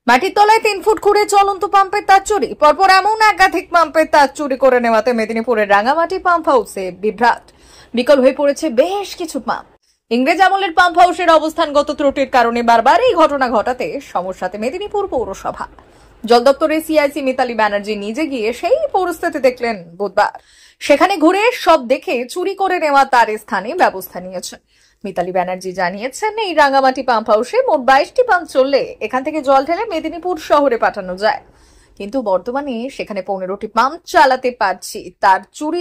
মাটির তলায় 3 ফুট খুঁড়ে চলন্ত পাম্পের তার চুরি। পরপর এমন একাধিক পাম্পের তার চুরি করে নেওয়াতে মেদিনীপুরের রাঙামাটি পাম্প হাউসে বিভ্রাট। বিকল হয়ে পড়েছে বেশ কিছু পাম্প। ইংরেজ আমলের পাম্প হাউসের অবস্থানগত ত্রুটির কারণে বারবার এই ঘটনা ঘটাতে সমস্যাতে মেদিনীপুর পৌরসভা। জল দপ্তরের সিআইসি মিতালি ব্যানার্জি নিজে গিয়ে সেই পরিস্থিতি দেখলেন বুধবার। সেখানে ঘুরে সব দেখে চুরি করে নেওয়া তার স্থানে ব্যবস্থা নিয়েছে। মিতালি ব্যানার্জি জানিয়েছেন, এই রাঙামাটি পাম্প হাউসে মোট 22টি পাম্প চললে এখান থেকে জল ঢেলে মেদিনীপুর শহরে পাঠানো যায়, কিন্তু বর্তমানে সেখানে 15টি পাম্প চালাতে পারছি তার চুরি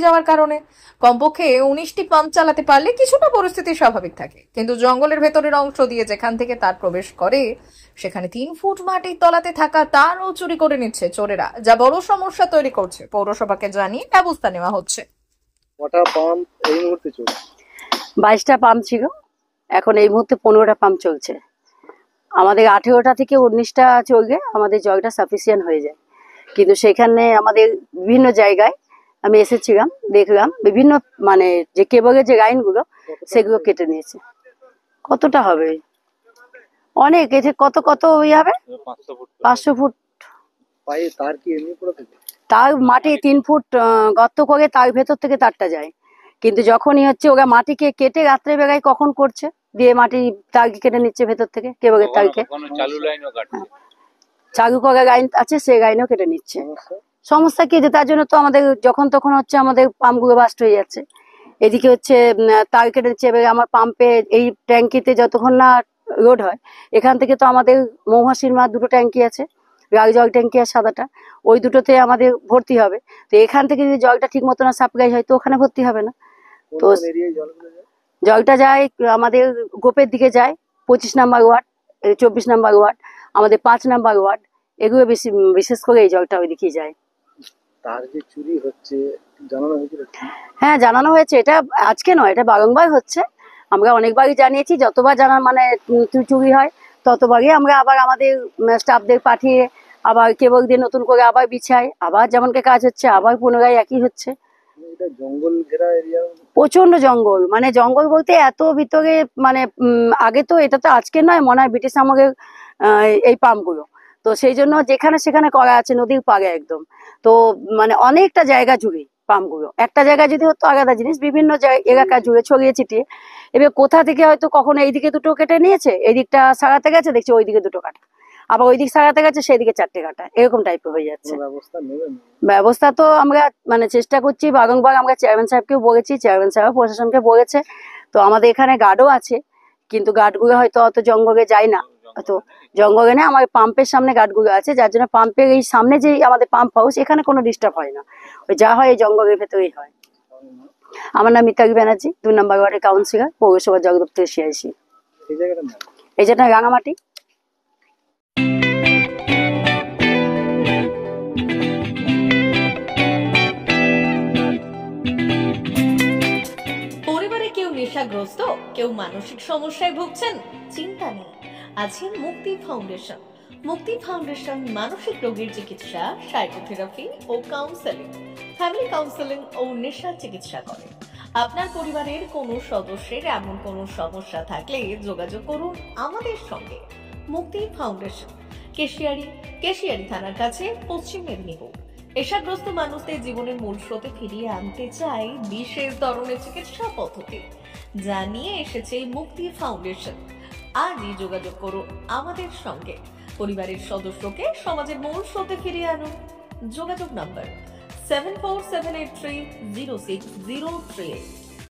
যাওয়ার কারণে। কমপক্ষে 19টি পাম্প চালাতে পারলে কিছুটা পরিস্থিতি স্বাভাবিক থাকে, কিন্তু জঙ্গলের ভেতরের অংশ দিয়ে যেখান থেকে তার প্রবেশ করে সেখানে 3 ফুট মাটির তলাতে থাকা তারও চুরি করে নিচ্ছে চোরেরা, যা বড় সমস্যা তৈরি করছে। পৌরসভাকে জানিয়ে ব্যবস্থা নেওয়া হচ্ছে। 22টা পাম্প ছিল, এখন এই মুহূর্তে 15টা পাম্প চলছে। আমাদের 18টা থেকে 19টা চলবে, আমাদের জলটা সাফিসিয়েন্ট হয়ে যায়। কিন্তু সেখানে আমাদের বিভিন্ন জায়গায় আমি এসেছিলাম, দেখলাম বিভিন্ন মানে যে কেবলের যে লাইনগুলো সেগুলো কেটে নিয়েছে। কতটা হবে? অনেক, এতে কত কত হবে, 500 ফুট তার মাটি 3 ফুট গর্ত করে তার ভেতর থেকে তারটা যায়। কিন্তু যখনই হচ্ছে ওরা মাটিকে কেটে রাত্রে বেলায় কখন করছে, দিয়ে মাটি তার কেটে নিচ্ছে ভেতর থেকে কেবলের তারকে। চালু করা লাইন আছে, সেই লাইনও কেটে নিচ্ছে। সমস্যা কি, যে তার জন্য তো আমাদের যখন তখন হচ্ছে আমাদের পাম্পগুলো বাস্ট হয়ে যাচ্ছে। এদিকে হচ্ছে তার কেটে দিচ্ছে। এবার আমার পাম্পে এই ট্যাঙ্কিতে যতক্ষণ না লোড হয়, এখান থেকে তো আমাদের মৌহাসির মা 2টো ট্যাঙ্কি আছে, লাল জল ট্যাঙ্কি আর সাদাটা, ওই দুটোতে আমাদের ভর্তি হবে। তো এখান থেকে যদি জলটা ঠিক মতো না সাপ্লাই হয় তো ওখানে ভর্তি হবে না। তো জলটা যায় আমাদের গোপের দিকে যায়, 25 নম্বর ওয়ার্ড, 24 নম্বর ওয়ার্ড, আমাদের 5 নম্বর ওয়ার্ড, এগুলো বিশেষ করে এই জলটা ওই দিকেই যায়। তার যে চুরি হচ্ছে জানানো হয়েছিল? হ্যাঁ, জানানো হয়েছে। এটা আজকে নয়, এটা বারংবার হচ্ছে। আমরা অনেকবারই জানিয়েছি, যতবার জানার মানে চুরি হয় ততবারই আমরা আবার আমাদের স্টাফদের পাঠিয়ে আবার কেবল দিয়ে নতুন করে আবার বিছাই, আবার যেমনকে কাজ হচ্ছে, আবার পুনরায় একই হচ্ছে। জঙ্গল ঘেরা এরিয়া, প্রচন্ড জঙ্গল, মানে জঙ্গল বলতে এত ভিতরে, মানে আগে তো, এটা তো আজকে নয়, মনে হয় ব্রিটিশ আমলের এই পাম্পগুলো। তো সেই জন্য যেখানে সেখানে করা আছে, নদীর পাড়ে একদম। তো মানে অনেকটা জায়গা জুড়ে পাম্পগুলো, একটা জায়গায় যদি হতো আলাদা জিনিস, বিভিন্ন এলাকা জুড়ে ছড়িয়ে ছিটিয়ে। এবার কোথা থেকে হয়তো কখনো এইদিকে 2টো কেটে নিয়েছে, এই দিকটা সারাতে গেছে, দেখছি ওইদিকে 2টো কাটা, আবার ওই দিক সারাতে গেছে সেই দিকে 4টে কাটা, এরকম টাইপের হয়ে যাচ্ছে। ব্যবস্থা তো আমরা মানে চেষ্টা করছি বারংবার। আমরা চেয়ারম্যান সাহেবকেও বলেছি, চেয়ারম্যান সাহেব প্রশাসনকে বলেছে। তো আমাদের এখানে গার্ডও আছে, কিন্তু গার্ডগুলো হয়তো অত জঙ্গলে যায় না। তো জঙ্গলে না, আমার পাম্পের সামনে গার্ডগুলো আছে, যার জন্য পাম্পের এই সামনে যে আমাদের পাম্প হাউস, এখানে কোনো ডিস্টার্ব হয় না। ওই যা হয় এই জঙ্গলের ভেতরেই হয়। আমার নাম মিতালি ব্যানার্জি, 2 নম্বর ওয়ার্ডের কাউন্সিলর, পৌরসভা জল দপ্তরের সিআইসি। এই জায়গাটা রাঙামাটি। পরিবারে কেউ নেশাগ্রস্ত, কেউ মানসিক সমস্যায় ভুগছেন? চিন্তা নেই, আছে মুক্তি ফাউন্ডেশন। মুক্তি ফাউন্ডেশন মানসিক রোগের চিকিৎসা, সাইকোথেরাপি ও কাউন্সেলিং, ফ্যামিলি কাউন্সেলিং ও নেশা চিকিৎসা করে। আপনার পরিবারের কোনো সদস্যের এমন কোনো সমস্যা থাকলে যোগাযোগ করুন আমাদের সঙ্গে। মুক্তি ফাউন্ডেশন, কেশিয়ারি থানার কাছে, পশ্চিম মেদিনীপুর। নেশাগ্রস্ত মানুষদের জীবনের মূল স্রোতে ফিরিয়ে আনতে চাই বিশেষ ধরনের চিকিৎসা পদ্ধতি, যা নিয়ে এসেছে মুক্তি ফাউন্ডেশন। আজই যোগাযোগ করুন আমাদের সঙ্গে। পরিবারের সদস্যকে সমাজের মূল স্রোতে ফিরিয়ে আনুন। যোগাযোগ নম্বর 7478306038।